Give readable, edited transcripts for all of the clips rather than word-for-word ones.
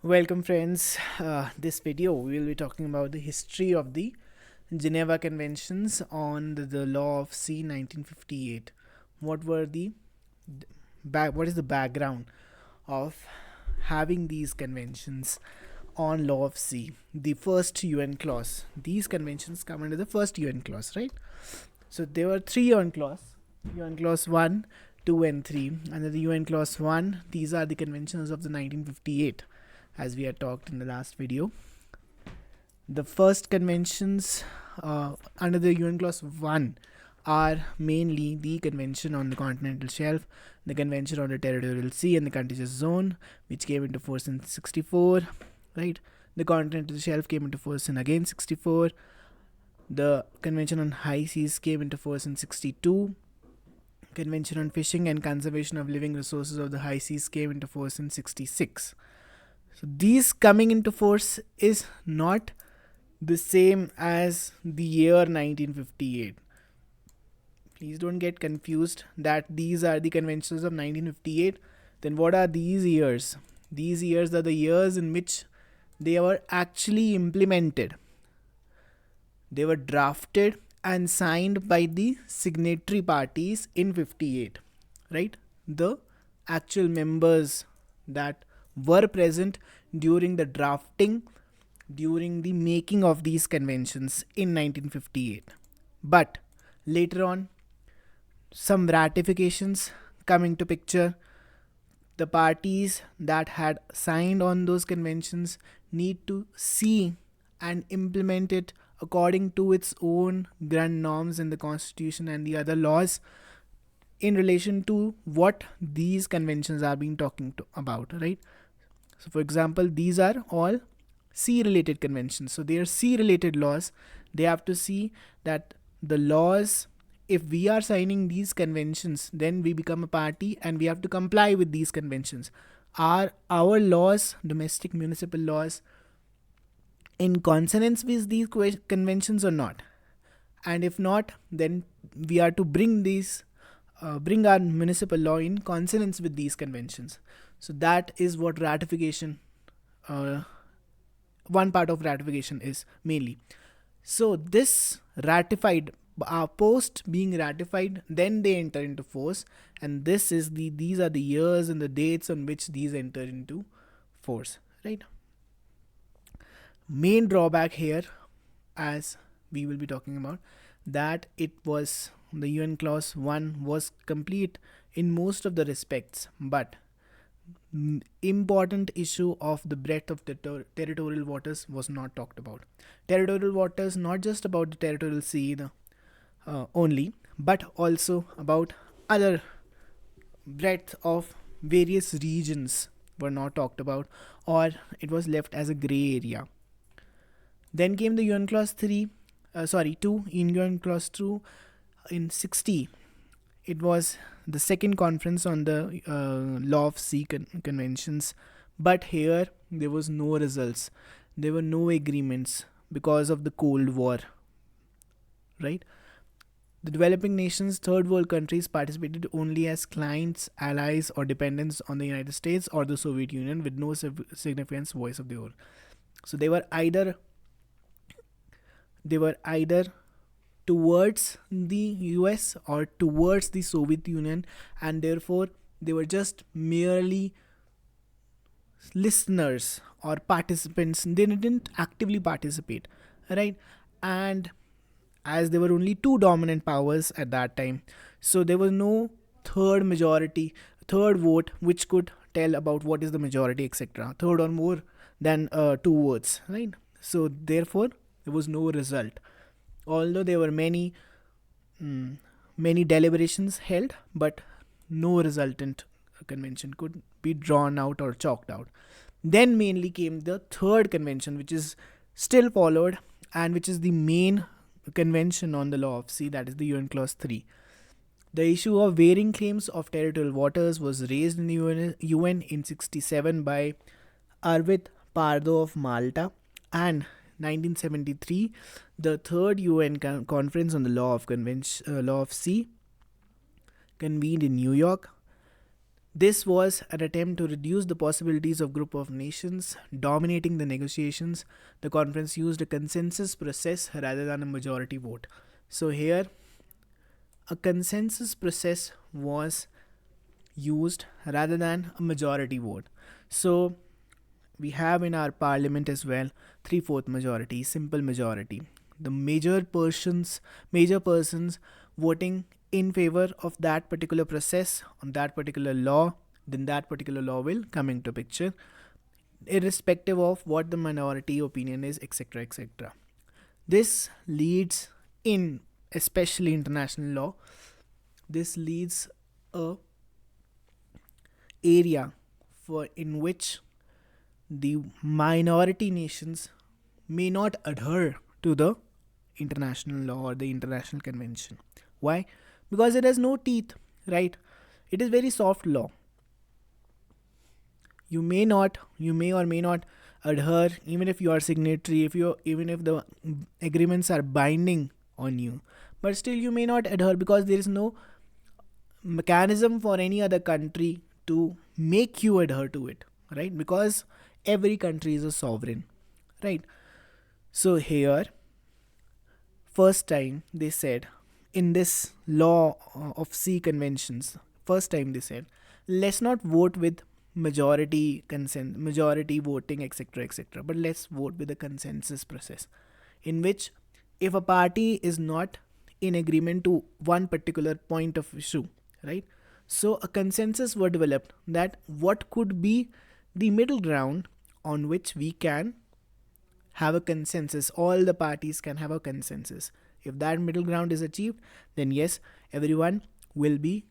Welcome, friends. This video we will be talking about the history of the Geneva Conventions on the Law of Sea 1958. What were the what is the background of having these conventions on law of sea? The first UN clause. These conventions come under the first UN clause, right? So there were three UN clause. UN clause 1, 2 and 3. Under the UN clause 1, these are the conventions of the 1958 as we had talked in the last video. The first conventions under the UN Clause 1 are mainly the Convention on the Continental Shelf, the Convention on the Territorial Sea and the Contiguous Zone, which came into force in 64, right? The Continental Shelf came into force in again 64. The Convention on High Seas came into force in 62. Convention on Fishing and Conservation of Living Resources of the High Seas came into force in 66. So these coming into force is not the same as the year 1958. Please don't get confused that these are the conventions of 1958. Then what are these years? These years are the years in which they were actually implemented. They were drafted and signed by the signatory parties in 58, right? The actual members that were present during the drafting, during the making of these conventions in 1958. But later on, some ratifications come into picture. The parties that had signed on those conventions need to see and implement it according to its own grand norms in the constitution and the other laws in relation to what these conventions are being talking about, right? So for example, these are all sea related conventions. So they are sea related laws. They have to see that the laws, if we are signing these conventions, then we become a party and we have to comply with these conventions. Are our laws, domestic municipal laws, in consonance with these conventions or not? And if not, then we are to bring our municipal law in consonance with these conventions. So that is what ratification, one part of ratification is mainly. So this ratified, post being ratified, then they enter into force, and these are the years and the dates on which these enter into force, right? Main drawback here, as we will be talking about, that it was the UN clause 1 was complete in most of the respects, but important issue of the breadth of the territorial waters was not talked about. Territorial waters, not just about the territorial sea only, but also about other breadth of various regions were not talked about, or it was left as a gray area. Then came the UN Clause 2. In UN Clause 2 in 60, it was the second conference on the Law of Sea Conventions. But here, there was no results. There were no agreements because of the Cold War, right? The developing nations, third world countries participated only as clients, allies, or dependents on the United States or the Soviet Union with no significant voice of their own. So they were either towards the US or towards the Soviet Union, and therefore they were just merely listeners or participants. They didn't actively participate, right? And as there were only two dominant powers at that time, so there was no third vote which could tell about what is the majority, etc. Third or more than two votes, right? So therefore there was no result, although there were many deliberations held, but no resultant convention could be drawn out or chalked out. Then mainly came the third convention, which is still followed and which is the main convention on the law of sea, that is the UN Clause 3. The issue of varying claims of territorial waters was raised in the UN in 67 by Arvid Pardo of Malta, and 1973, the third UN conference on the law of sea convened in New York. This was an attempt to reduce the possibilities of group of nations dominating the negotiations. The conference used a consensus process rather than a majority vote. So here a consensus process was used rather than a majority vote. So we have in our parliament as well 3/4 majority, simple majority. The major persons voting in favor of that particular process on that particular law, then that particular law will come into picture, irrespective of what the minority opinion is, etc. etc. This leads in especially international law, this leads a area for in which the minority nations may not adhere to the international law or the international convention. Why? Because it has no teeth, right? It is very soft law. You may or may not adhere, even if you are signatory, even if the agreements are binding on you, but still you may not adhere because there is no mechanism for any other country to make you adhere to it, right? Because every country is a sovereign, right? So here, first time they said in this law of sea conventions, first time they said, let's not vote with majority consent, majority voting, etc., etc., but let's vote with a consensus process, in which if a party is not in agreement to one particular point of issue, right? So a consensus was developed that what could be the middle ground on which we can have a consensus, all the parties can have a consensus. If that middle ground is achieved, then yes, everyone will be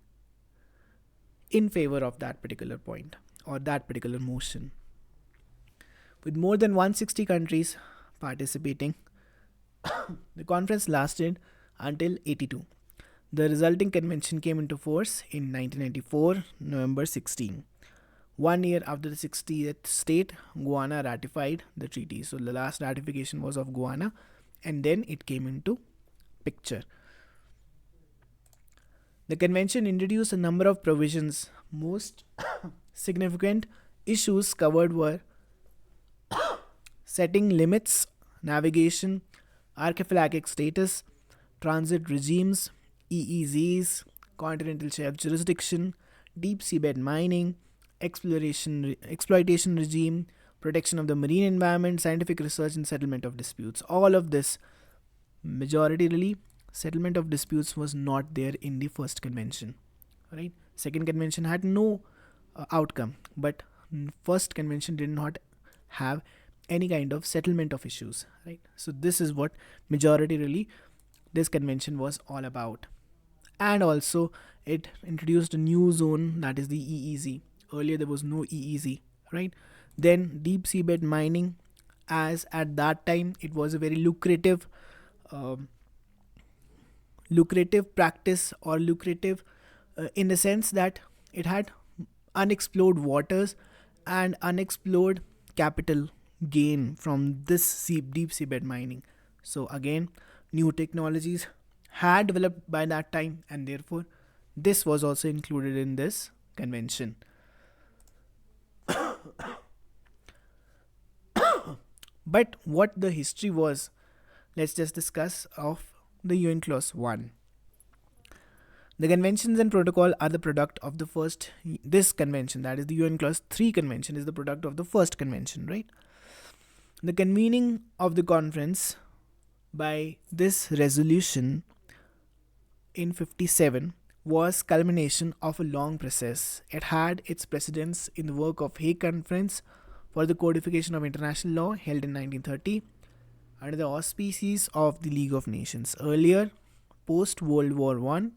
in favor of that particular point or that particular motion. With more than 160 countries participating, the conference lasted until 82. The resulting convention came into force in 1994, November 16. 1 year after the 60th state, Guyana ratified the treaty. So the last ratification was of Guyana, and then it came into picture. The convention introduced a number of provisions. Most significant issues covered were setting limits, navigation, archipelagic status, transit regimes, EEZs, Continental Shelf jurisdiction, deep seabed mining, exploitation regime, protection of the marine environment, scientific research, and settlement of disputes. All of this, majoritarily, settlement of disputes was not there in the first convention, right? Second convention had no outcome, but first convention did not have any kind of settlement of issues, right? So this is what majoritarily this convention was all about. And also it introduced a new zone, that is the EEZ. Earlier there was no EEZ, right? Then deep seabed mining, as at that time it was a very lucrative practice, or lucrative in the sense that it had unexplored waters and unexplored capital gain from this deep seabed mining. So again, new technologies had developed by that time, and therefore this was also included in this convention. But what the history was, let's just discuss of the UNCLOS 1. The conventions and protocol are the product of the first, this convention, that is the UNCLOS 3 convention, is the product of the first convention, right? The convening of the conference by this resolution in 57 was culmination of a long process. It had its precedence in the work of Hague Conference for the Codification of International Law held in 1930 under the auspices of the League of Nations. Earlier, post World War I,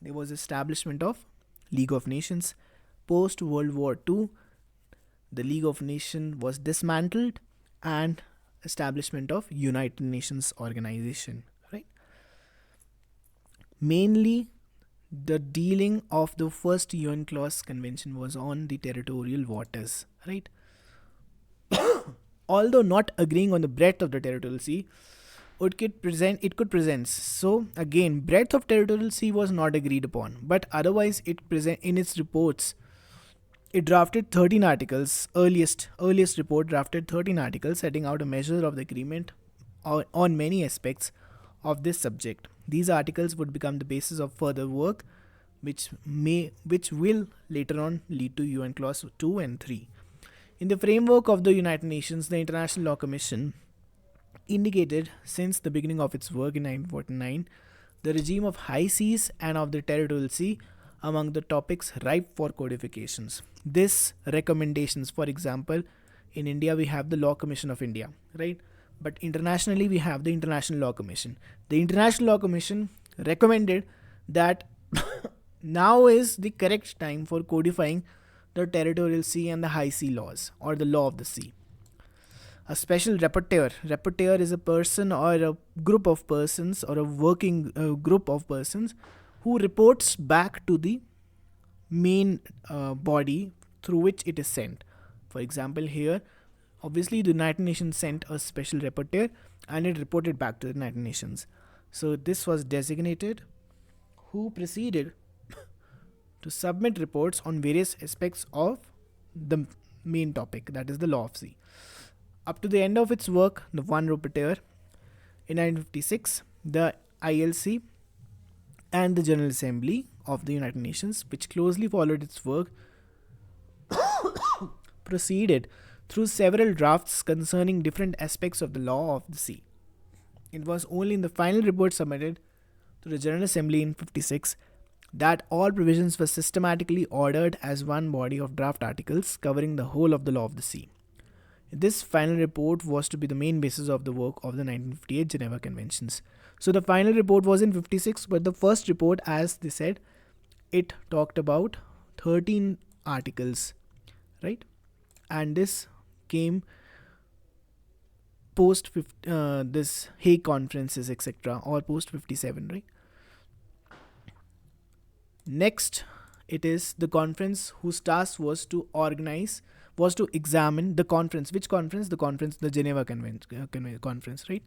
there was establishment of League of Nations. Post World War II, the League of Nations was dismantled and establishment of United Nations organization, right? Mainly, the dealing of the first UNCLOS convention was on the territorial waters, right? Although not agreeing on the breadth of the territorial sea, it could present. So again, breadth of territorial sea was not agreed upon, but otherwise it present in its reports. It drafted 13 articles. Earliest report drafted 13 articles setting out a measure of the agreement on many aspects of this subject. These articles would become the basis of further work, which will later on lead to UNCLOS 2 and 3. In the framework of the United Nations, the International Law Commission indicated since the beginning of its work in 1949 the regime of high seas and of the territorial sea among the topics ripe for codifications. This recommendations, for example, in India we have the Law Commission of India, right? But internationally we have the International Law Commission. The International Law Commission recommended that now is the correct time for codifying the territorial sea and the high sea laws, or the law of the sea. A special rapporteur is a person or a group of persons, or a working group of persons who reports back to the main body through which it is sent. For example, here obviously the United Nations sent a special rapporteur and it reported back to the United Nations. So this was designated, who proceeded to submit reports on various aspects of the main topic, that is the law of sea. Up to the end of its work, the one rapporteur, in 1956, the ILC and the General Assembly of the United Nations, which closely followed its work, proceeded through several drafts concerning different aspects of the law of the sea. It was only in the final report submitted to the General Assembly in 1956 that all provisions were systematically ordered as one body of draft articles covering the whole of the law of the sea. This final report was to be the main basis of the work of the 1958 Geneva Conventions. So the final report was in 56, but the first report, as they said, it talked about 13 articles, right? And this came post this Hague conferences, etc., or post 57, right? Next, it is the conference whose task was to examine the conference. Which conference? The Geneva conference, right?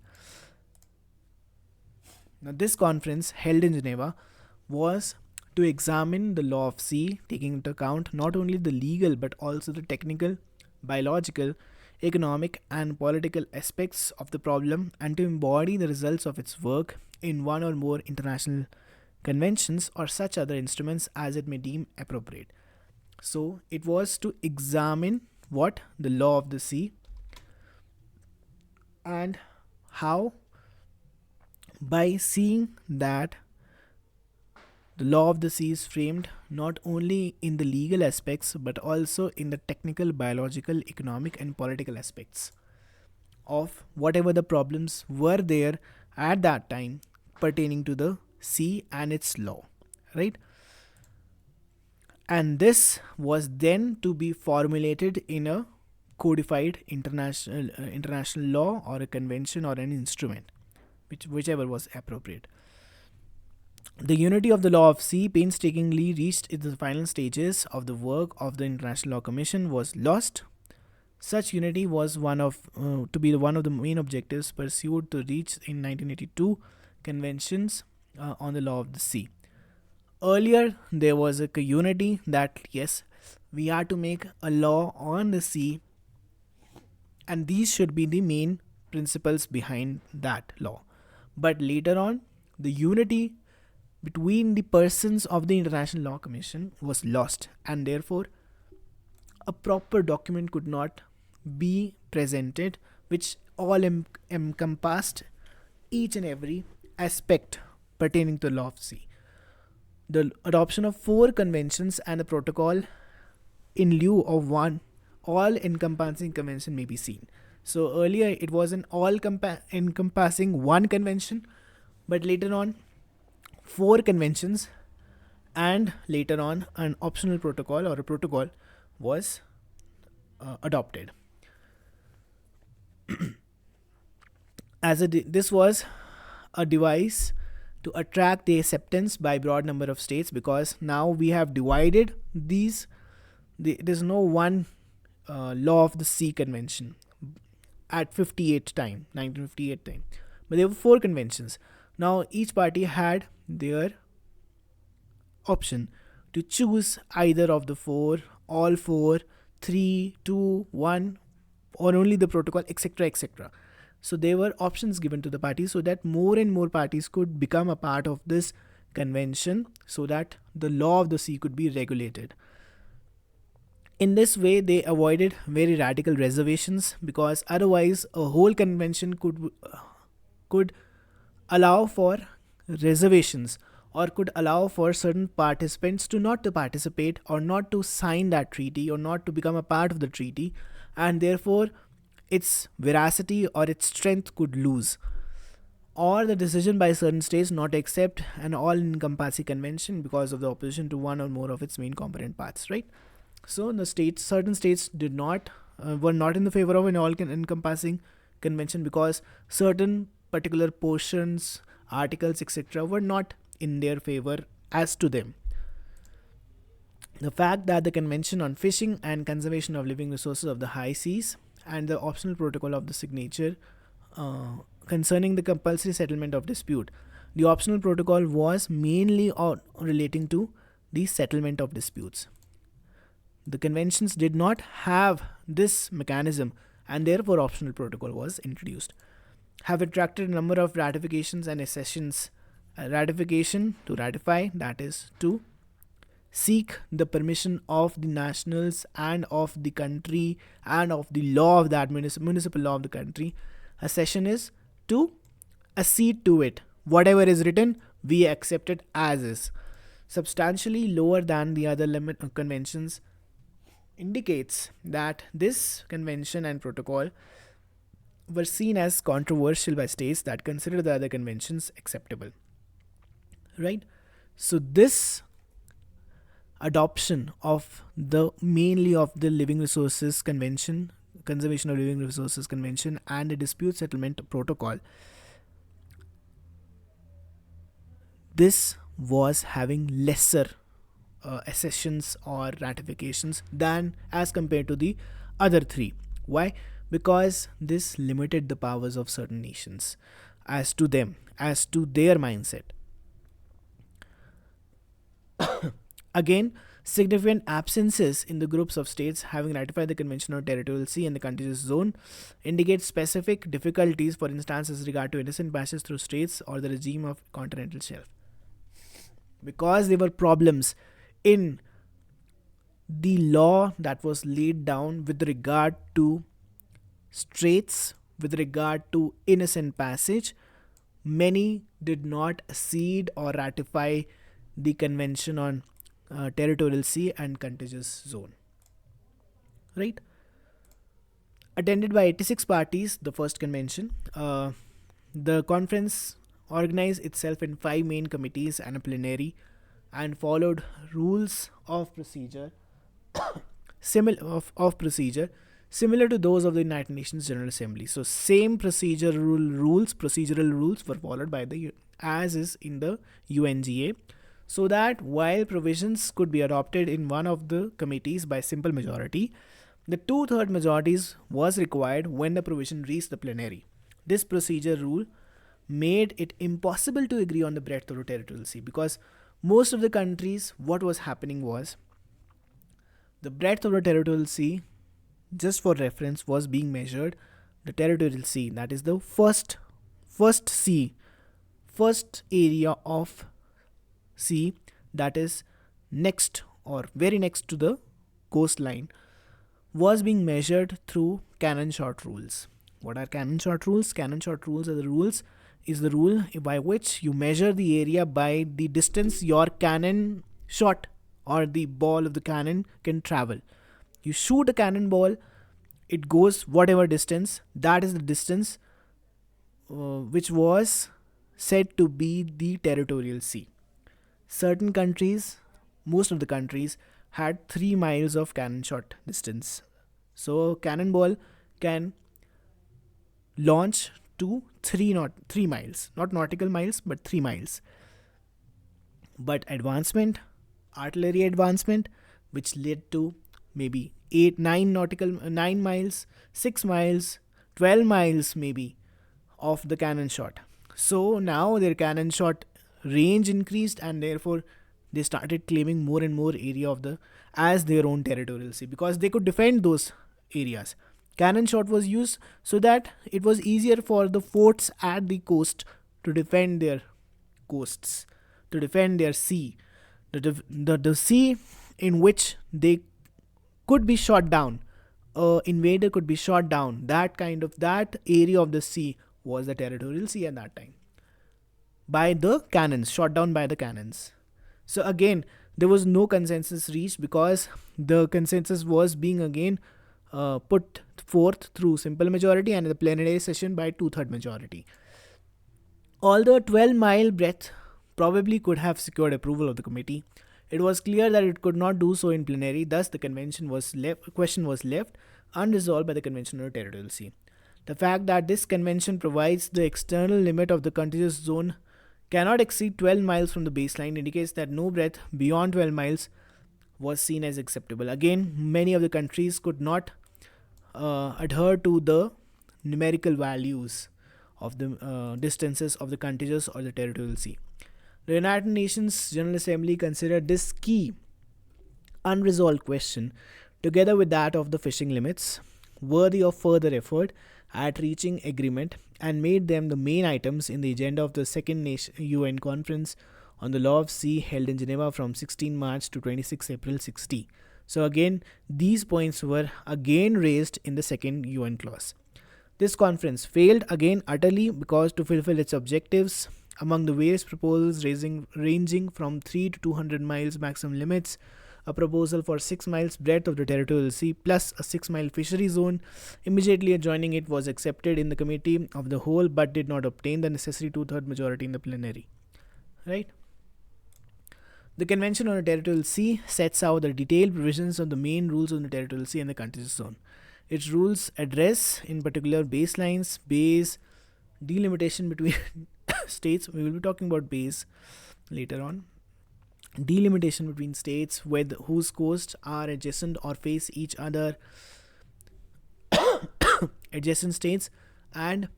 Now, this conference held in Geneva was to examine the law of sea, taking into account not only the legal but also the technical, biological, economic, and political aspects of the problem, and to embody the results of its work in one or more international conventions or such other instruments as it may deem appropriate. So it was to examine what the law of the sea, and how, by seeing that the law of the sea is framed not only in the legal aspects but also in the technical, biological, economic, and political aspects of whatever the problems were there at that time pertaining to the sea and its law, right? And this was then to be formulated in a codified international law or a convention or an instrument, whichever was appropriate. The unity of the law of sea painstakingly reached in the final stages of the work of the International Law Commission was lost. Such unity was one of the main objectives pursued to reach in 1982 conventions on the law of the sea. Earlier, there was a unity that yes, we are to make a law on the sea, and these should be the main principles behind that law. But later on, the unity between the persons of the International Law Commission was lost, and therefore a proper document could not be presented which all encompassed each and every aspect pertaining to the law of sea. The adoption of 4 conventions and a protocol in lieu of one all-encompassing convention may be seen. So earlier it was an all-encompassing one convention, but later on 4 conventions, and later on an optional protocol or a protocol was adopted. This was a device to attract the acceptance by broad number of states, because now we have divided these. There's no one law of the sea convention at 1958 time, But there were 4 conventions. Now each party had their option to choose either of the 4, all 4, 3, 2, 1, or only the protocol, etc. etc. So there were options given to the parties so that more and more parties could become a part of this convention so that the law of the sea could be regulated. In this way, they avoided very radical reservations, because otherwise a whole convention could allow for reservations, or could allow for certain participants to not to participate or not to sign that treaty or not to become a part of the treaty, and therefore its veracity or its strength could lose, or the decision by certain states not to accept an all-encompassing convention because of the opposition to one or more of its main component parts, right? So certain states did not were not in the favor of an all-encompassing convention because certain particular portions, articles, etc., were not in their favor as to them. The fact that the Convention on Fishing and Conservation of Living Resources of the High Seas and the optional protocol of the signature concerning the compulsory settlement of dispute. The optional protocol was mainly relating to the settlement of disputes. The conventions did not have this mechanism, and therefore optional protocol was introduced. Have attracted a number of ratifications and accessions. Ratification, to ratify, that is to seek the permission of the nationals and of the country and of the law of that municipal law of the country. Accession is to accede to it. Whatever is written, we accept it as is. Substantially lower than the other conventions indicates that this convention and protocol were seen as controversial by states that consider the other conventions acceptable. Right? So this adoption of the mainly of the Living Resources Convention, Conservation of Living Resources Convention, and the Dispute Settlement Protocol, this was having lesser accessions or ratifications than as compared to the other 3. Why? Because this limited the powers of certain nations as to them, as to their mindset. Again, significant absences in the groups of states having ratified the Convention on Territorial Sea and the Contiguous Zone indicate specific difficulties, for instance, as regard to innocent passage through straits or the regime of Continental Shelf. Because there were problems in the law that was laid down with regard to straits, with regard to innocent passage, many did not accede or ratify the Convention on Territorial Sea and Contiguous Zone. Right? Attended by 86 parties, the first convention, the conference organized itself in 5 main committees and a plenary, and followed rules of procedure similar to those of the United Nations General Assembly. So same procedural rules were followed by the as is in the UNGA, so that while provisions could be adopted in one of the committees by simple majority, the 2/3 majorities was required when the provision reached the plenary. This procedure rule made it impossible to agree on the breadth of the territorial sea, because most of the countries, what was happening was, the breadth of the territorial sea, just for reference, was being measured. The territorial sea, that is the first area of sea that is next or very next to the coastline, was being measured through cannon shot rules. What are cannon shot rules? Cannon shot rules are the rule by which you measure the area by the distance your cannon shot or the ball of the cannon can travel. You shoot a cannonball, it goes whatever distance, that is the distance which was said to be the territorial sea. Certain countries, most of the countries, had 3 miles of cannon shot distance. So cannonball can launch to 3 miles, not nautical miles, but 3 miles. But artillery advancement, which led to maybe 9 miles, 6 miles, 12 miles maybe, of the cannon shot. So now their cannon shot range increased, and therefore they started claiming more and more area of the as their own territorial sea, because they could defend those areas. Cannon shot was used so that it was easier for the forts at the coast to defend their coasts, to defend their sea, the sea in which they could be shot down. Invader could be shot down. That area of the sea was the territorial sea at that time, by the cannons, shot down by the cannons. So again, there was no consensus reached, because the consensus was being again put forth through simple majority and in the plenary session by two-third majority. Although 12-mile breadth probably could have secured approval of the committee, it was clear that it could not do so in plenary. Thus, the question was left unresolved by the Convention on the Territorial Sea. The fact that this convention provides the external limit of the contiguous zone cannot exceed 12 miles from the baseline indicates that no breadth beyond 12 miles was seen as acceptable. Again, many of the countries could not adhere to the numerical values of the distances of the contiguous or the territorial sea. The United Nations General Assembly considered this key unresolved question, together with that of the fishing limits, worthy of further effort at reaching agreement, and made them the main items in the agenda of the Second UN Conference on the Law of Sea held in Geneva from 16 March to 26 April 60. So again, these points were again raised in the second UNCLOS. This conference failed again utterly, because to fulfill its objectives, among the various proposals ranging from 3 to 200 miles maximum limits, a proposal for 6 miles breadth of the territorial sea plus a 6-mile fishery zone immediately adjoining it was accepted in the committee of the whole, but did not obtain the necessary two-third majority in the plenary. Right? The Convention on the Territorial Sea sets out the detailed provisions of the main rules on the territorial sea and the contiguous zone. Its rules address, in particular, baselines, bays, delimitation between states. We will be talking about bays later on. Delimitation between states with whose coasts are adjacent or face each other, adjacent states, and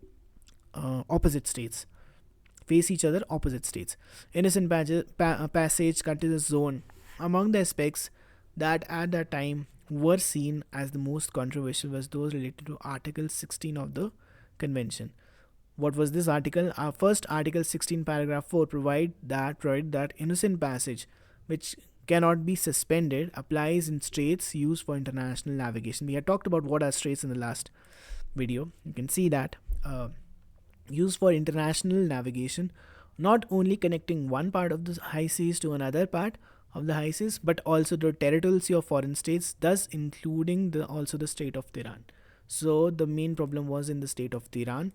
opposite states. Face each other, opposite states. Innocent passage, contiguous zone. Among the aspects that at that time were seen as the most controversial was those related to Article 16 of the Convention. What was this article? Our first Article 16 paragraph 4 provided that innocent passage, which cannot be suspended, applies in straits used for international navigation. We had talked about what are straits in the last video. You can see that used for international navigation, not only connecting one part of the high seas to another part of the high seas, but also the territorial sea of foreign states, thus including also the state of Tehran. So the main problem was in the state of Tehran.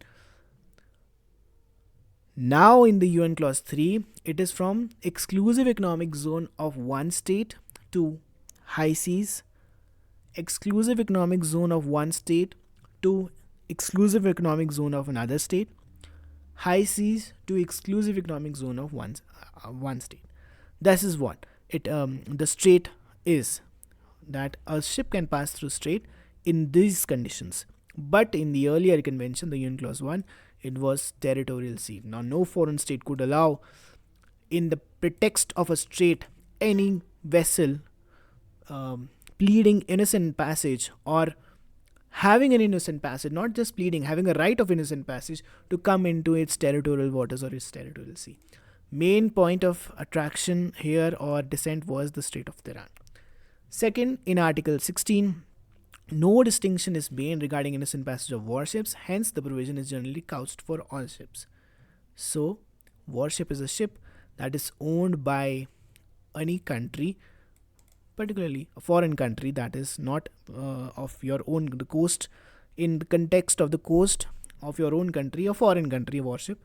Now in the UN Clause 3, it is from exclusive economic zone of one state to high seas, exclusive economic zone of one state to exclusive economic zone of another state, high seas to exclusive economic zone of one state. This is what the strait is, that a ship can pass through strait in these conditions. But in the earlier convention, the UN Clause 1, it was territorial sea. Now, no foreign state could allow, in the pretext of a strait, any vessel pleading innocent passage or having an innocent passage, not just pleading, having a right of innocent passage to come into its territorial waters or its territorial sea. Main point of attraction here or descent was the Strait of Tehran. Second, in Article 16, no distinction is made regarding innocent passage of warships, hence the provision is generally couched for all ships. So, warship is a ship that is owned by any country, particularly a foreign country that is not of your own, the coast, in the context of the coast of your own country, a foreign country, a warship,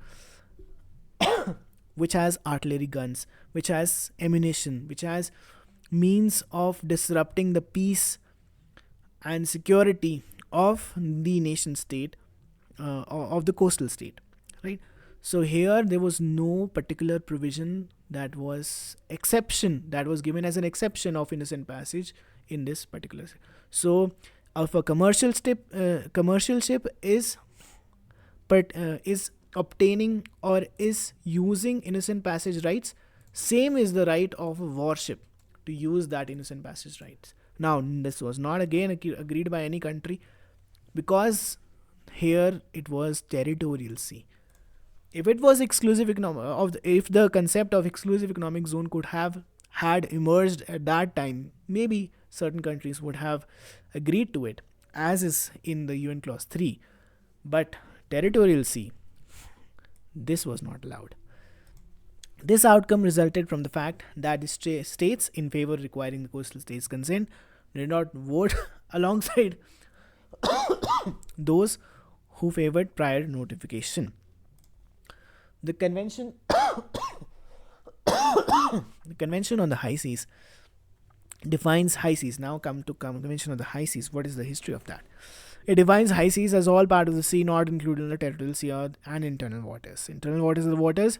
which has artillery guns, which has ammunition, which has means of disrupting the peace and security of the nation state, of the coastal state, right? So here there was no particular provision that was given as an exception of innocent passage in this particular. So if a commercial ship is is obtaining or is using innocent passage rights, same is the right of a warship to use that innocent passage rights. Now, this was not again agreed by any country, because here it was territorial sea. If it was exclusive if the concept of exclusive economic zone could have had emerged at that time, maybe certain countries would have agreed to it, as is in the UNCLOS 3. But territorial sea, this was not allowed. This outcome resulted from the fact that the states in favor requiring the coastal states' consent did not vote alongside those who favored prior notification. The convention the Convention on the High Seas defines high seas. Now come to Convention on the High Seas. What is the history of that? It defines high seas as all part of the sea not included in the territorial sea and internal waters. Internal waters are the waters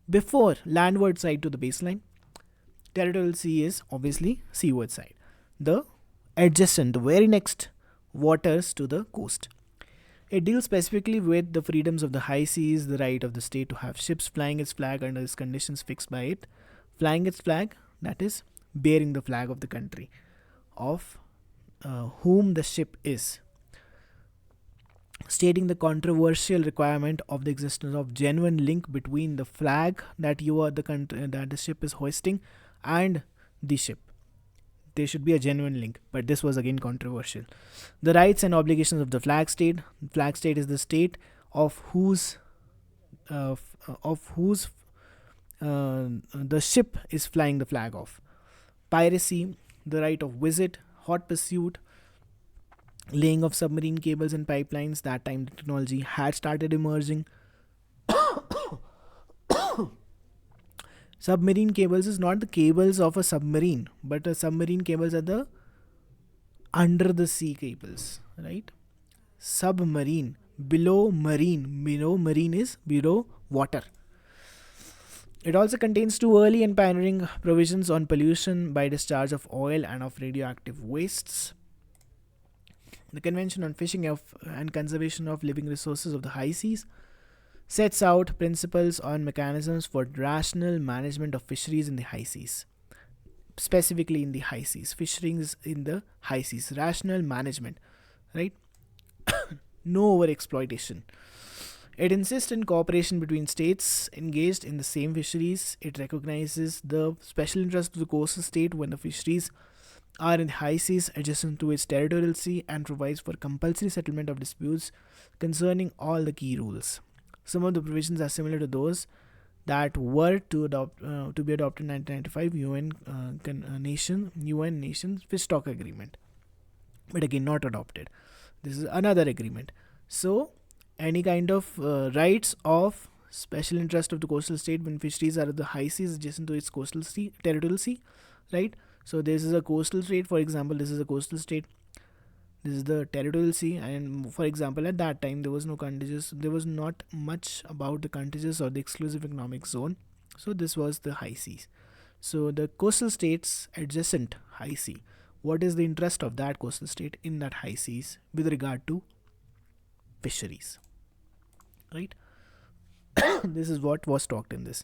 before landward side to the baseline. Territorial sea is obviously seaward side, the adjacent, the very next waters to the coast. It deals specifically with the freedoms of the high seas, the right of the state to have ships flying its flag under its conditions fixed by it. Flying its flag, that is, bearing the flag of the country of whom the ship is. Stating the controversial requirement of the existence of genuine link between the flag that the ship is hoisting and the ship. There should be a genuine link, but this was again controversial. The rights and obligations of the flag state. Flag state is the state of whose the ship is flying the flag of. Piracy, the right of visit, hot pursuit, laying of submarine cables and pipelines. That time the technology had started emerging. Submarine cables is not the cables of a submarine, but a submarine cables are the under the sea cables, right? Submarine, below marine is below water. It also contains two early and pioneering provisions on pollution by discharge of oil and of radioactive wastes. The Convention on Fishing and Conservation of Living Resources of the High Seas sets out principles on mechanisms for rational management of fisheries in the high seas. Specifically in the high seas. Fisheries in the high seas. Rational management, right? No overexploitation. It insists in cooperation between states engaged in the same fisheries. It recognizes the special interest of the coastal state when the fisheries are in high seas adjacent to its territorial sea, and provides for compulsory settlement of disputes concerning all the key rules. Some of the provisions are similar to those that were to be adopted in 1995 UN Nations Fish Stock Agreement, but again not adopted. This is another agreement. So any kind of rights of special interest of the coastal state when fisheries are at the high seas adjacent to its coastal sea, territorial sea, right? So this is a coastal state, for example, this is a coastal state. This is the territorial sea, and for example, at that time there was no contiguous. There was not much about the contiguous or the exclusive economic zone. So this was the high seas. So the coastal states adjacent high sea. What is the interest of that coastal state in that high seas with regard to fisheries? Right. This is what was talked in this.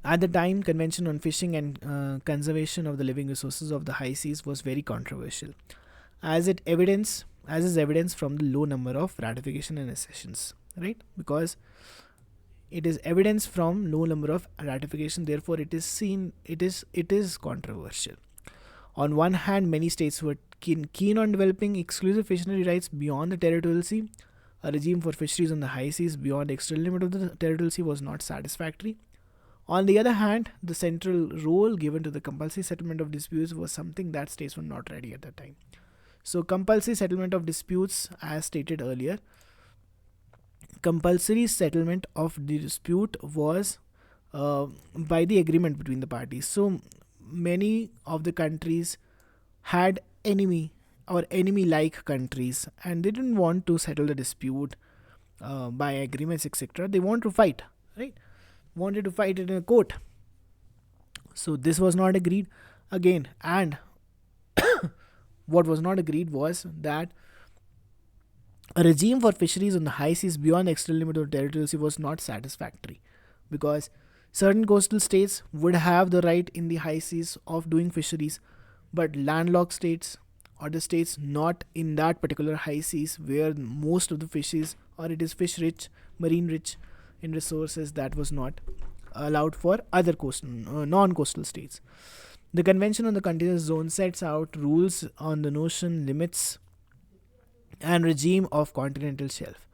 At the time, Convention on Fishing and Conservation of the Living Resources of the High Seas was very controversial, as is evidence from the low number of ratification and accessions, right? Because it is evidence from low number of ratification, therefore it is controversial. On one hand, many states were keen on developing exclusive fishery rights beyond the territorial sea. A regime for fisheries on the high seas beyond the external limit of the territorial sea was not satisfactory. On the other hand, the central role given to the compulsory settlement of disputes was something that states were not ready at that time. So compulsory settlement of disputes, as stated earlier, compulsory settlement of the dispute was by the agreement between the parties. So many of the countries had enemy-like countries, and they didn't want to settle the dispute by agreements, etc. They want to fight, right? Wanted to fight it in a court. So this was not agreed again, and what was not agreed was that A regime for fisheries on the high seas beyond the external limit of the territorial sea was not satisfactory, because certain coastal states would have the right in the high seas of doing fisheries, but landlocked states, or the states not in that particular high seas where most of the fish is, or it is fish rich, marine rich in resources, that was not allowed for other non-coastal states. The Convention on the Continuous Zone sets out rules on the notion, limits, and regime of continental shelf.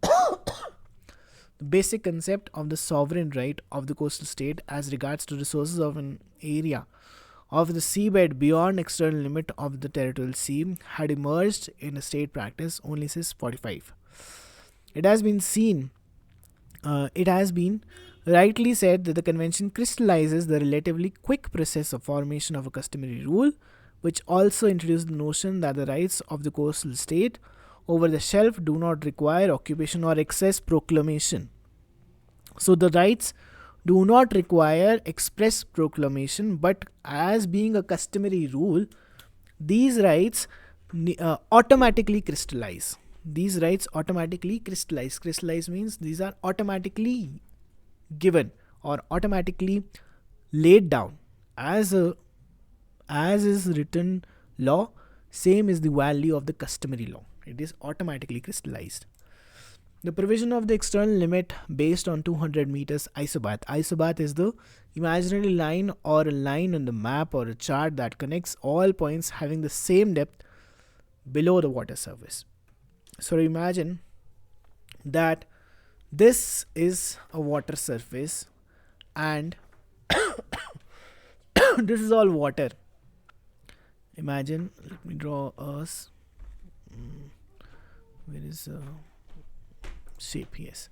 The basic concept of the sovereign right of the coastal state as regards to resources of an area of the seabed beyond external limit of the territorial sea had emerged in a state practice only since 45. It has been seen, it has been rightly said that the convention crystallizes the relatively quick process of formation of a customary rule, which also introduced the notion that the rights of the coastal state over the shelf do not require occupation or excess proclamation. So the rights do not require express proclamation, but as being a customary rule, these rights automatically crystallize. These rights automatically crystallize. Crystallize means these are automatically given or automatically laid down as a as is written law. Same is the value of the customary law. It is automatically crystallized. The provision of the external limit based on 200 meters isobath. Isobath is the imaginary line or a line on the map or a chart that connects all points having the same depth below the water surface. So imagine that this is a water surface and this is all water. Imagine, let me draw us. Where is shape? Yes.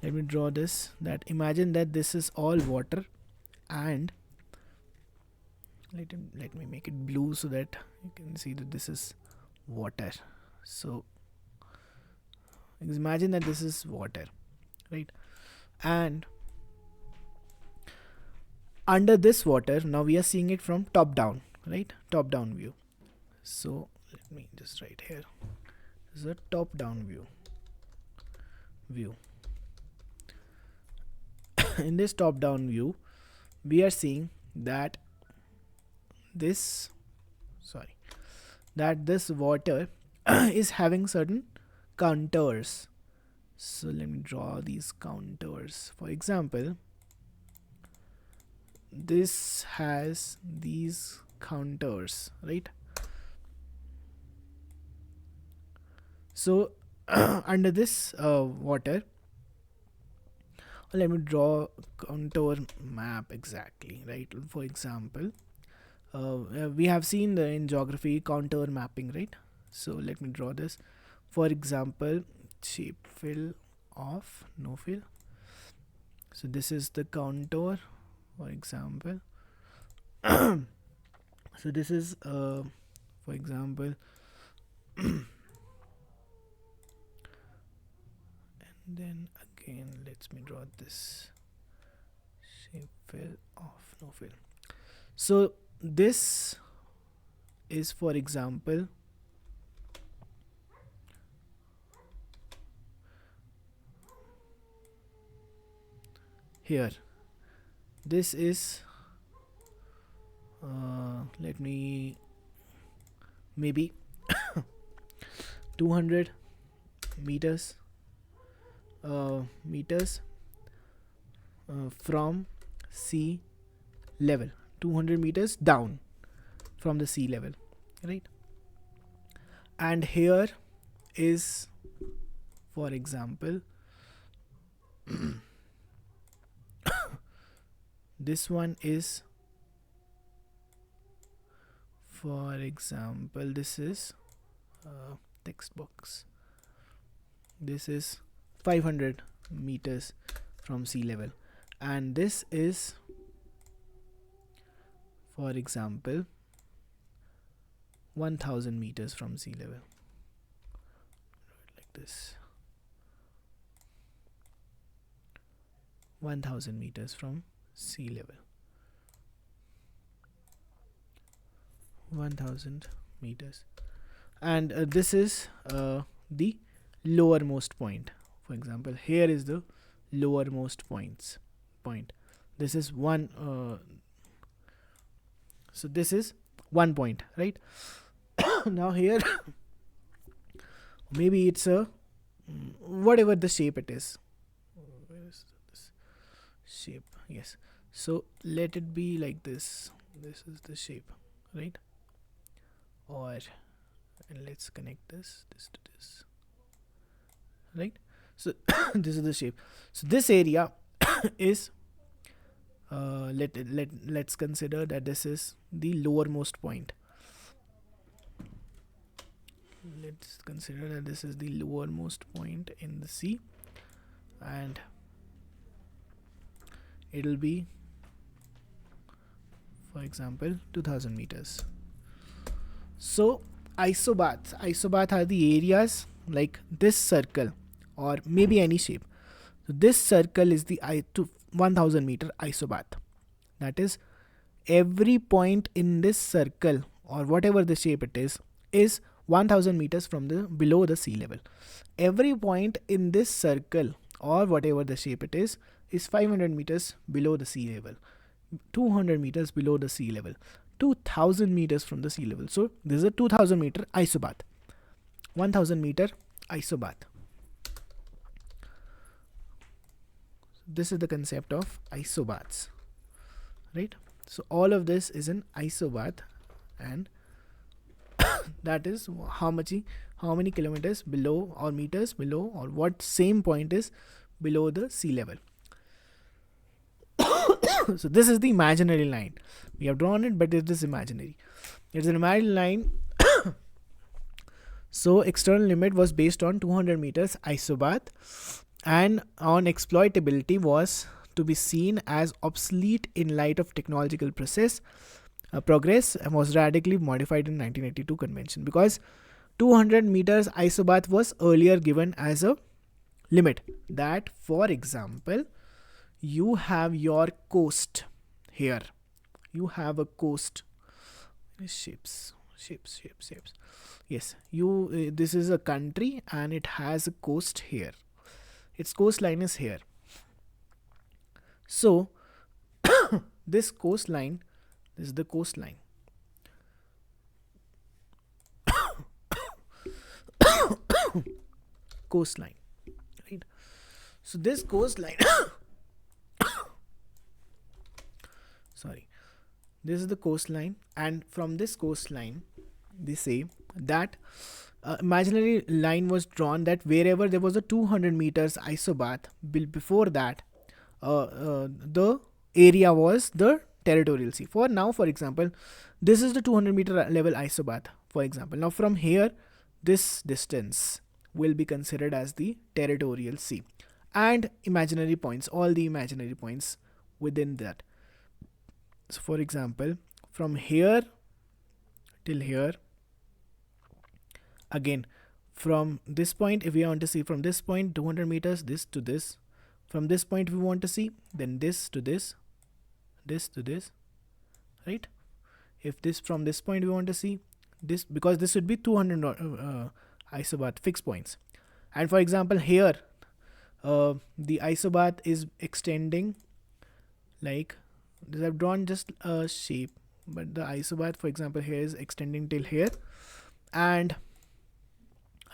Let me draw this. That imagine that this is all water, and let me make it blue so that you can see that this is water. So imagine that this is water, right? And under this water, now we are seeing it from top down, right? Top down view. So let me just write here. This is a top down view. In this top down view, we are seeing that this water is having certain contours. So let me draw these contours. For example, this has these contours, right? So under this water, let me draw contour map exactly, right? For example, we have seen in geography contour mapping, right? So let me draw this. For example, shape fill off, no fill. So this is the contour, for example. So this is for example and then again let me draw this shape fill off, no fill. So this is, for example, here this is let me maybe 200 meters from sea level, 200 meters down from the sea level, right? And here is, for example, this one is, for example, this is text box. This is 500 meters from sea level, and this is, for example, 1000 meters from sea level, like this. 1000 meters from sea level. 1000 meters. And this is the lowermost point. For example, here is the lowermost point. This is one. So this is one point, right? Now here, maybe it's a whatever the shape it is. Where is this shape? Yes. So let it be like this. This is the shape, right? Or and let's connect this to this, right? So this is the shape. So this area is let's consider that this is the lowermost point. Let's consider that this is the lowermost point in the sea, and it'll be, for example, 2000 meters. So isobath are the areas like this circle or maybe any shape. So this circle is the 1000 meter isobath. That is, every point in this circle or whatever the shape it is 1000 meters from the below the sea level. Every point in this circle or whatever the shape it is 500 meters below the sea level, 200 meters below the sea level, 2000 meters from the sea level. So this is a 2000 meter isobath, 1000 meter isobath. This is the concept of isobaths, right? So all of this is an isobath, and that is how many kilometers below or meters below or what same point is below the sea level. So this is the imaginary line. We have drawn it, but it is imaginary. It's an imaginary line. So external limit was based on 200 meters isobath, and on exploitability was to be seen as obsolete in light of technological progress and was radically modified in 1982 convention, because 200 meters isobath was earlier given as a limit. That, for example, you have your coast here. You have a coast. Ships. Yes, this is a country and it has a coast here. Its coastline is here. So this coastline, this is the coastline. Coastline, right? So this coastline sorry, this is the coastline, and from this coastline they say that imaginary line was drawn that wherever there was a 200 meters isobath, before that the area was the territorial sea. For now, for example, this is the 200 meter level isobath, for example. Now from here, this distance will be considered as the territorial sea, and imaginary points, all the imaginary points within that. So for example, from here till here, again from this point, if we want to see from this point 200 meters, this to this, from this point we want to see, then this to this, this to this, right? If this, from this point we want to see this, because this would be 200 isobath fixed points. And for example here the isobath is extending, like this, I've drawn just a shape, but the isobath, for example, here is extending till here, and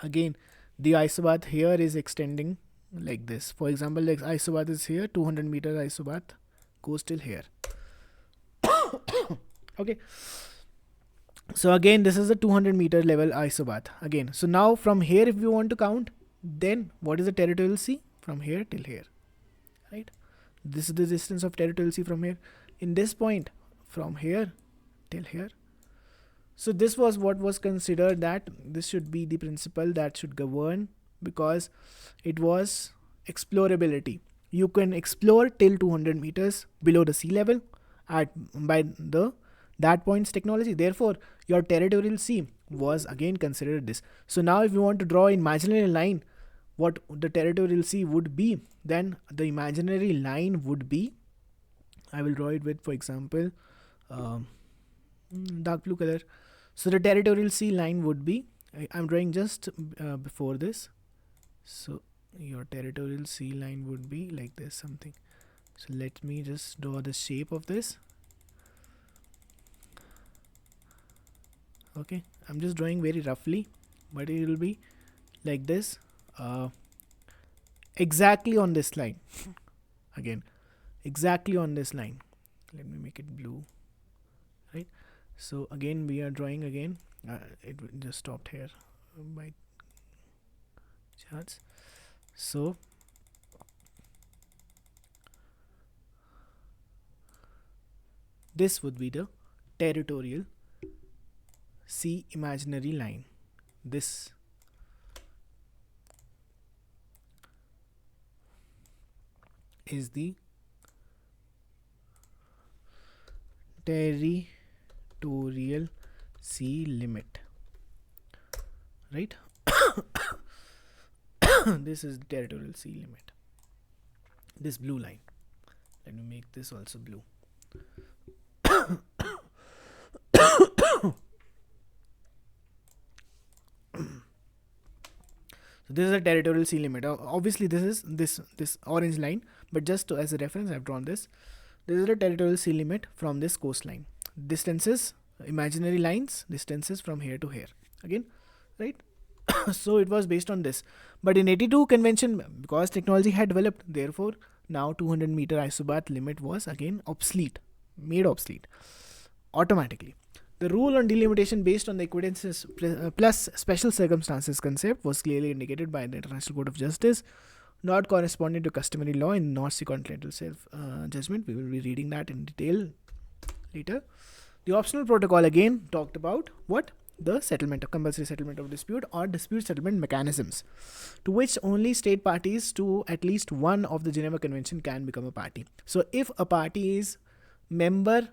again the isobath here is extending like this. For example, like isobath is here, 200 meter isobath goes till here. Okay, so again this is a 200 meter level isobath again. So now from here, if we want to count, then what is the territorial sea? From here till here, right? This is the distance of territorial sea from here. In this point, from here till here. So this was what was considered, that this should be the principle that should govern, because it was explorability. You can explore till 200 meters below the sea level by that point's technology. Therefore, your territorial sea was again considered this. So now if you want to draw an imaginary line, what the territorial sea would be, then the imaginary line would be, I will draw it with, for example, dark blue color. So the territorial sea line would be I'm drawing just before this. So your territorial sea line would be like this something. So let me just draw the shape of this. Okay, I'm just drawing very roughly, but it will be like this, exactly on this line. Again, exactly on this line. Let me make it blue, right? So again we are drawing again. It just stopped here by charts. So this would be the territorial sea imaginary line. This is the territorial sea limit, right? This is the territorial sea limit, this blue line. Let me make this also blue. So this is a territorial sea limit. Obviously this is this orange line, but just as a reference I've drawn this. This is the territorial sea limit from this coastline. Distances, imaginary lines, distances from here to here. Again, right? So it was based on this. But in 82 convention, because technology had developed, therefore now 200 meter isobath limit was again obsolete, made obsolete automatically. The rule on delimitation based on the equidences plus special circumstances concept was clearly indicated by the International Court of Justice, not corresponding to customary law in North Sea Continental Shelf judgment. We will be reading that in detail later. The optional protocol again talked about what? The settlement of compulsory settlement of dispute or dispute settlement mechanisms, to which only state parties to at least one of the Geneva Convention can become a party. So if a party is member,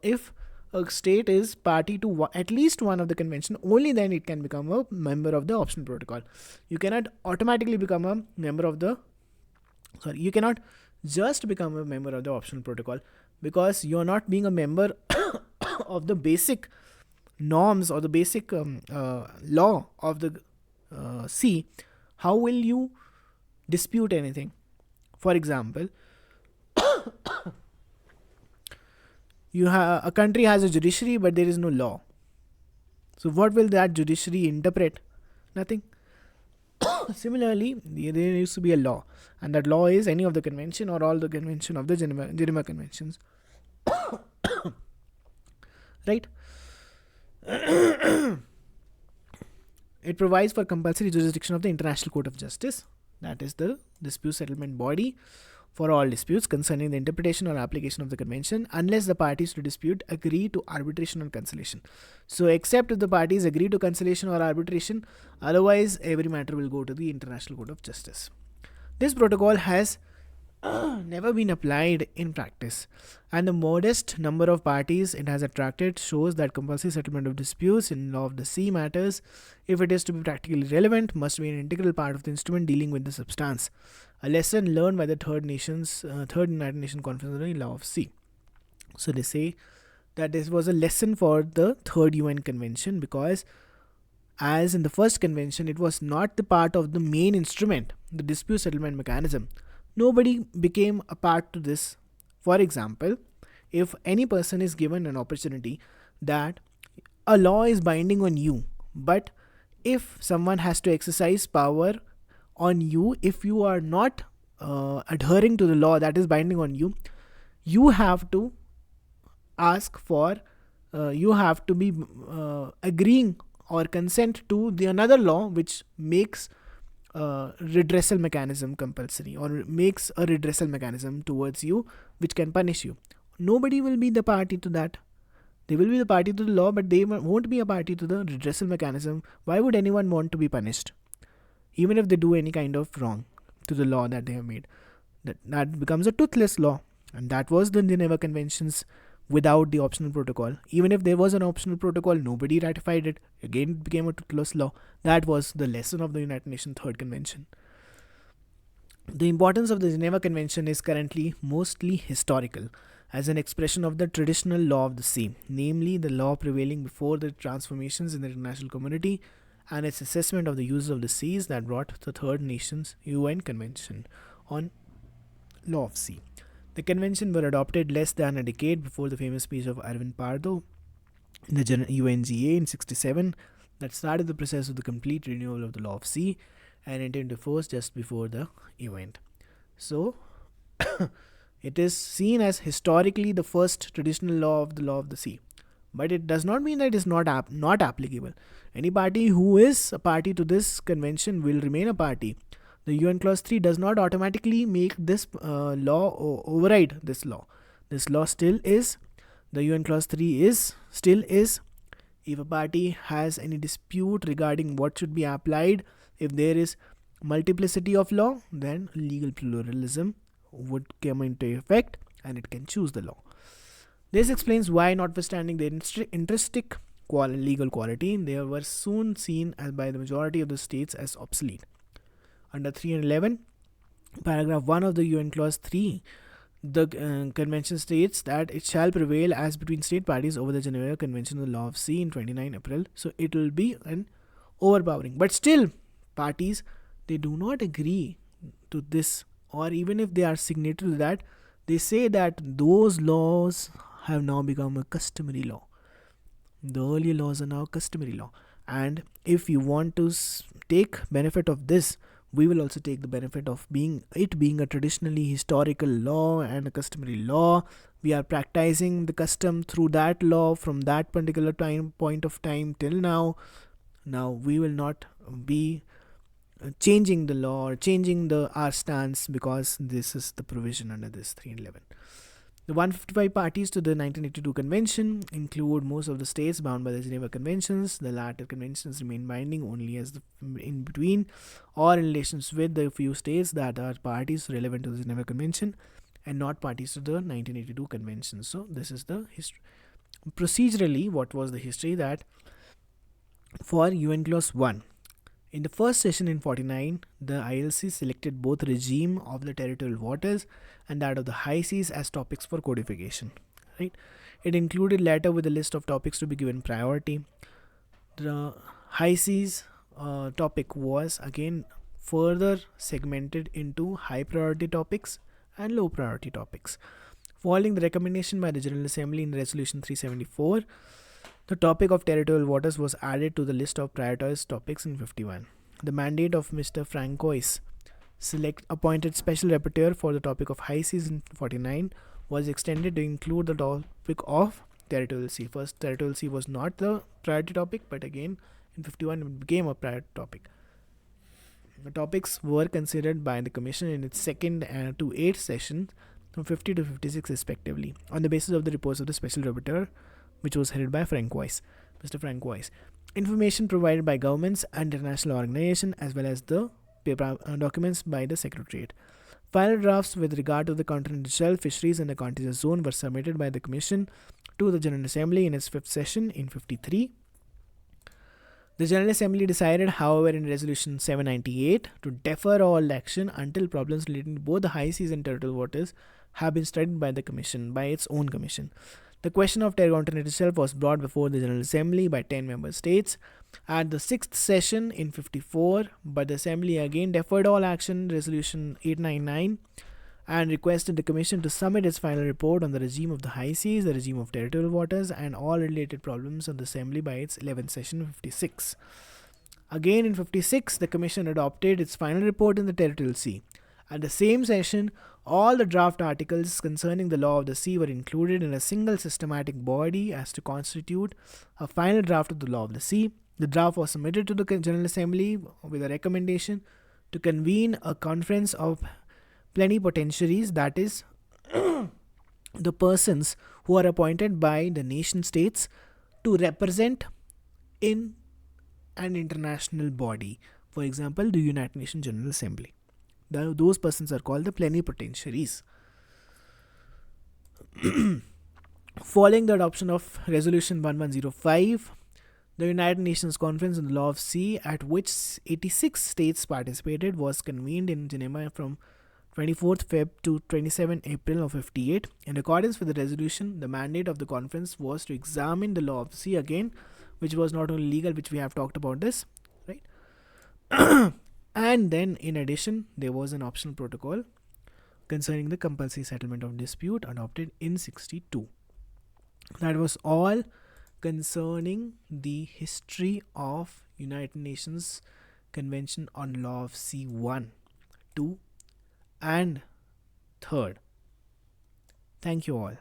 if a state is party to at least one of the convention, only then it can become a member of the optional protocol. You cannot automatically become a member of the, you cannot just become a member of the optional protocol, because you're not being a member of the basic norms or the basic law of the sea. How will you dispute anything? For example, a country has a judiciary, but there is no law. So what will that judiciary interpret? Nothing. Similarly, there used to be a law, and that law is any of the convention or all the convention of the Geneva Conventions. Right? It provides for compulsory jurisdiction of the International Court of Justice, that is the dispute settlement body for all disputes concerning the interpretation or application of the convention, unless the parties to dispute agree to arbitration or conciliation. So except if the parties agree to conciliation or arbitration, otherwise every matter will go to the International Court of Justice. This protocol has never been applied in practice, and the modest number of parties it has attracted shows that compulsory settlement of disputes in law of the sea matters, if it is to be practically relevant, must be an integral part of the instrument dealing with the substance, a lesson learned by the Third United Nations Conference on the Law of Sea. So they say that this was a lesson for the Third UN Convention, because as in the first convention, it was not the part of the main instrument, the dispute settlement mechanism. Nobody became a part to this. For example, if any person is given an opportunity that a law is binding on you, but if someone has to exercise power on you, if you are not adhering to the law that is binding on you, you have to ask for, you have to be agreeing or consent to the another law which makes redressal mechanism compulsory, or makes a redressal mechanism towards you which can punish you. Nobody will be the party to that. They will be the party to the law, but they won't be a party to the redressal mechanism. Why would anyone want to be punished? Even if they do any kind of wrong to the law that they have made. That becomes a toothless law. And that was the Geneva Conventions without the optional protocol. Even if there was an optional protocol, nobody ratified it. Again, it became a toothless law. That was the lesson of the United Nations Third Convention. The importance of the Geneva Convention is currently mostly historical, as an expression of the traditional law of the sea, namely the law prevailing before the transformations in the international community and its assessment of the use of the seas that brought the Third Nations UN Convention on Law of Sea. The convention were adopted less than a decade before the famous speech of Arvind Pardo in the UNGA in 67 that started the process of the complete renewal of the law of sea and entered into force just before the event. So, it is seen as historically the first traditional law of the law of the sea. But it does not mean that it is not applicable. Any party who is a party to this convention will remain a party. The UN Clause 3 does not automatically make this law override this law. This law still is, the UN Clause 3 still is, if a party has any dispute regarding what should be applied, if there is multiplicity of law, then legal pluralism would come into effect and it can choose the law. This explains why, notwithstanding their intrinsic legal quality, they were soon seen as by the majority of the states as obsolete. Under 311, paragraph 1 of the UN Clause 3, the convention states that it shall prevail as between state parties over the Geneva Convention on the Law of Sea in 29 April. So it will be an overpowering. But still, parties, they do not agree to this, or even if they are signatory to that, they say that those laws have now become a customary law. The earlier laws are now customary law. And if you want to take benefit of this, we will also take the benefit of being a traditionally historical law and a customary law. We are practicing the custom through that law from that particular point of time till now. Now we will not be changing the law or changing our stance because this is the provision under this 311. The 155 parties to the 1982 convention include most of the states bound by the Geneva Conventions. The latter conventions remain binding only as in between or in relations with the few states that are parties relevant to the Geneva Convention and not parties to the 1982 convention. So this is the history. Procedurally, what was the history? That for UNCLOS 1, in the first session in 49, the ILC selected both regime of the territorial waters and that of the high seas as topics for codification. Right? It included letter with a list of topics to be given priority. The high seas topic was again further segmented into high priority topics and low priority topics. Following the recommendation by the General Assembly in Resolution 374, the topic of territorial waters was added to the list of prioritized topics in 51. The mandate of Mr. Francois, appointed special rapporteur for the topic of high seas in 49, was extended to include the topic of territorial sea. First, territorial sea was not the priority topic, but again in 51 it became a priority topic. The topics were considered by the Commission in its second to 8th session from 50 to 56 respectively, on the basis of the reports of the special rapporteur, which was headed by Mr. Francois. Information provided by governments and international organizations as well as the paper documents by the Secretariat. Final drafts with regard to the Continental Shelf, fisheries and the contiguous zone were submitted by the Commission to the General Assembly in its 5th session in 53. The General Assembly decided, however, in Resolution 798 to defer all action until problems relating to both the high seas and territorial waters have been studied by the Commission, by its own Commission. The question of Continental Shelf was brought before the General Assembly by 10 member states at the 6th session in 54, but the Assembly again deferred all action, Resolution 899, and requested the Commission to submit its final report on the regime of the high seas, the regime of territorial waters, and all related problems of the Assembly by its 11th session 56. Again in 56, the Commission adopted its final report in the territorial sea. At the same session, all the draft articles concerning the law of the sea were included in a single systematic body as to constitute a final draft of the law of the sea. The draft was submitted to the General Assembly with a recommendation to convene a conference of plenipotentiaries, that is, the persons who are appointed by the nation states to represent in an international body. For example, the United Nations General Assembly. Those persons are called the plenipotentiaries. Following the adoption of Resolution 1105, the United Nations Conference on the Law of Sea, at which 86 states participated, was convened in Geneva from 24th Feb to 27 April of 58. In accordance with the resolution, the mandate of the conference was to examine the law of the sea again, which was not only legal, which we have talked about this, And then, in addition, there was an optional protocol concerning the compulsory settlement of dispute adopted in 62. That was all concerning the history of United Nations Convention on Law of Sea 1, 2, and 3rd. Thank you all.